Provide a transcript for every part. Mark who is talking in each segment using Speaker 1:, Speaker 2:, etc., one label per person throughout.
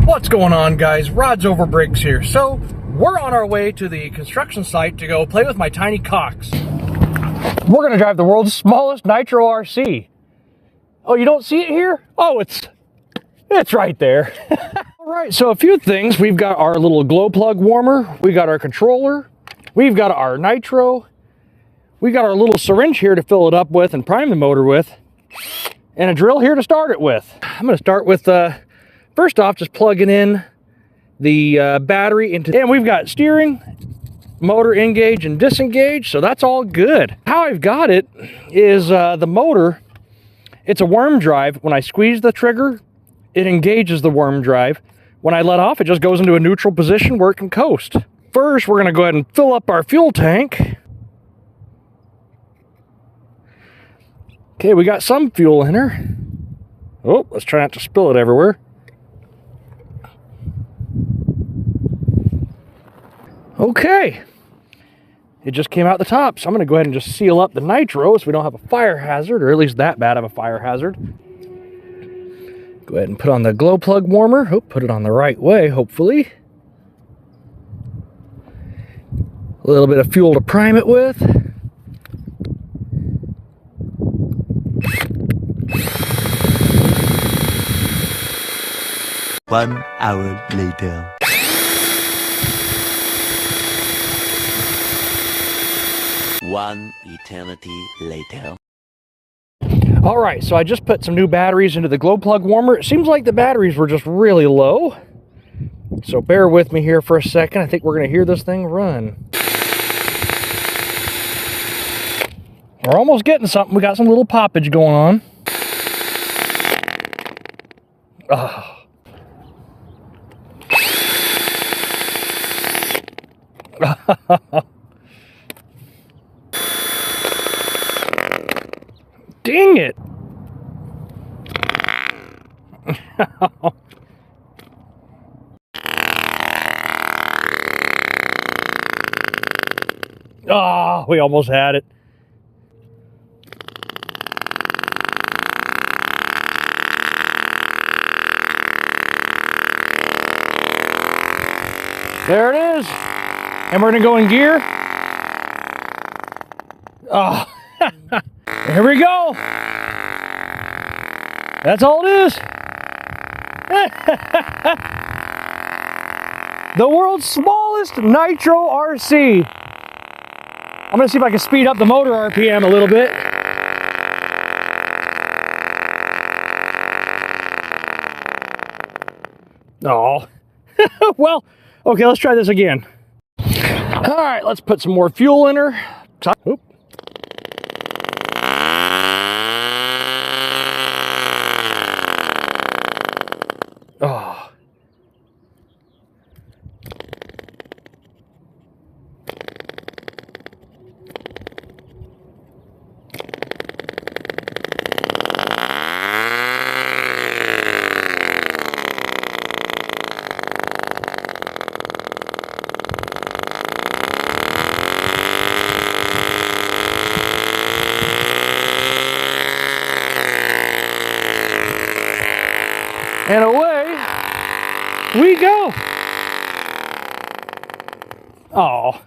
Speaker 1: What's going on, guys? Rods Over Bricks here. So, we're on our way to the construction site to go play with my tiny cocks. We're gonna drive the world's smallest Nitro RC. Oh, you don't see it here? Oh, it's right there. All right, so a few things. We've got our little glow plug warmer. We got our controller. We've got our nitro. We got our little syringe here to fill it up with and prime the motor with. And a drill here to start it with. I'm gonna start with, first off, just plugging in the battery into, and we've got steering, motor engage and disengage, so that's all good. How I've got it is the motor, it's a worm drive. When I squeeze the trigger, it engages the worm drive. When I let off, it just goes into a neutral position where it can coast. First, we're gonna go ahead and fill up our fuel tank. Okay, we got some fuel in her. Oh, let's try not to spill it everywhere. Okay, it just came out the top, so I'm going to go ahead and just seal up the nitro so we don't have a fire hazard, or at least that bad of a fire hazard. Go ahead and put on the glow plug warmer. Oh, put it on the right way, hopefully. A little bit of fuel to prime it with.
Speaker 2: One hour later. One eternity later.
Speaker 1: All right, so I just put some new batteries into the glow plug warmer. It seems like the batteries were just really low. So bear with me here for a second. I think we're gonna hear this thing run. We're almost getting something. We got some little poppage going on. Oh. Dang it! Oh, we almost had it. There it is. And we're gonna go in gear. Oh, here we go. That's all it is. The world's smallest Nitro RC. I'm gonna see if I can speed up the motor RPM a little bit. Oh, well, okay, let's try this again. All right, let's put some more fuel in her. Oop. Oh. And away we go. Oh.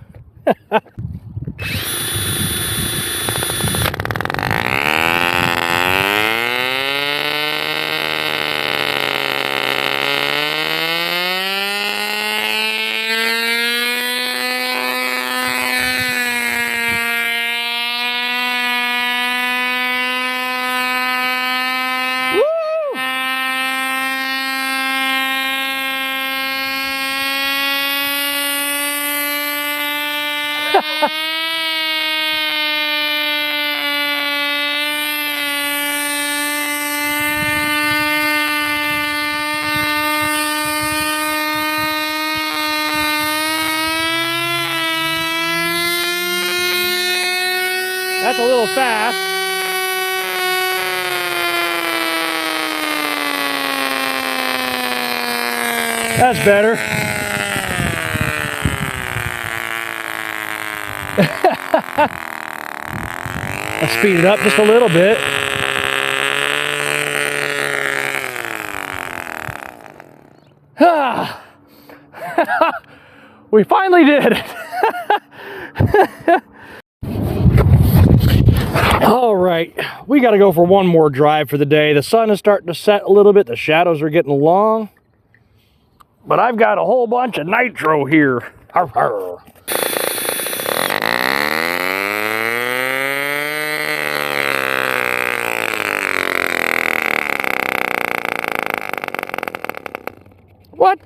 Speaker 1: That's a little fast. That's better. Let's speed it up just a little bit. We finally did it. All right, we got to go for one more drive for the day. The sun is starting to set a little bit. The shadows are getting long. But I've got a whole bunch of nitro here. Arr, arr. What?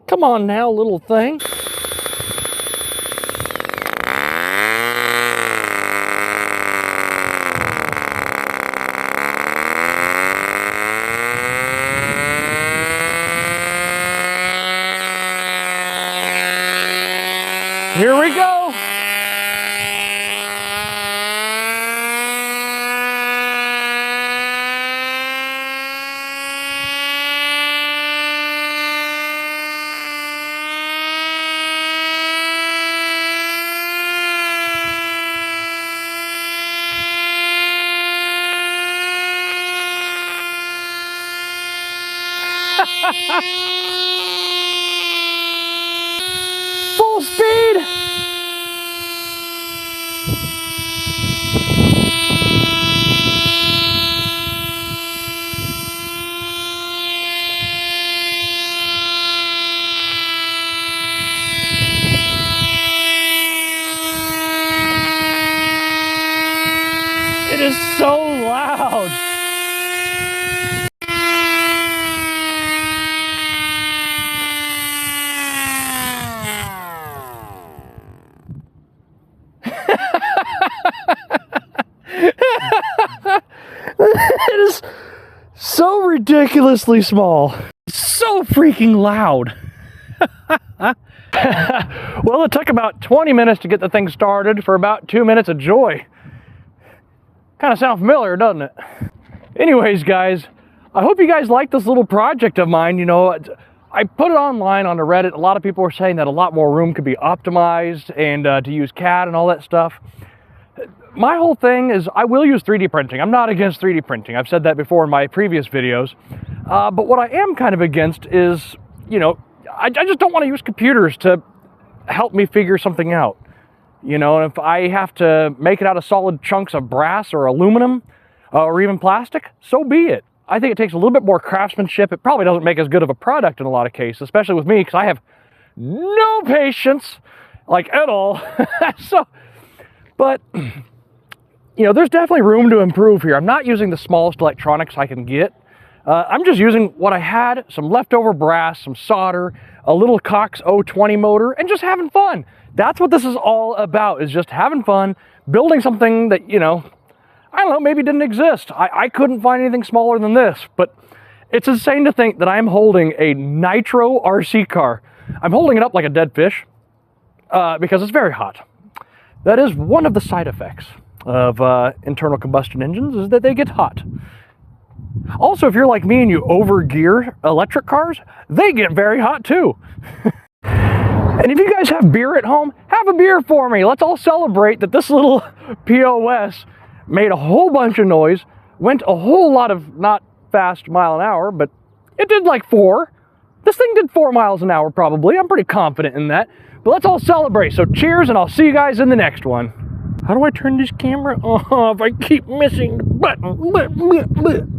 Speaker 1: Come on now, little thing. Here we go. Full speed. It is so loud. It is so ridiculously small. So freaking loud. Well, it took about 20 minutes to get the thing started for about 2 minutes of joy. Kind of sound familiar, doesn't it? Anyways, guys, I hope you guys like this little project of mine. You know, I put it online on the Reddit. A lot of people are saying that a lot more room could be optimized and to use CAD and all that stuff. My whole thing is I will use 3D printing. I'm not against 3D printing. I've said that before in my previous videos. But what I am kind of against is, you know, I just don't want to use computers to help me figure something out. You know, and if I have to make it out of solid chunks of brass or aluminum or even plastic, so be it. I think it takes a little bit more craftsmanship. It probably doesn't make as good of a product in a lot of cases, especially with me, because I have no patience, like at all. But you know, there's definitely room to improve here. I'm not using the smallest electronics I can get. I'm just using what I had, some leftover brass, some solder, a little Cox 020 motor, and just having fun. That's what this is all about, is just having fun, building something that, you know, I don't know, maybe didn't exist. I couldn't find anything smaller than this, but it's insane to think that I'm holding a Nitro RC car. I'm holding it up like a dead fish because it's very hot. That is one of the side effects of internal combustion engines, is that they get hot. Also, if you're like me and you overgear electric cars, they get very hot too. And if you guys have beer at home, have a beer for me. Let's all celebrate that this little POS made a whole bunch of noise, went a whole lot of not fast mile an hour, but it did like 4. This thing did 4 miles an hour probably. I'm pretty confident in that. But let's all celebrate. So cheers, and I'll see you guys in the next one. How do I turn this camera off? I keep missing the button.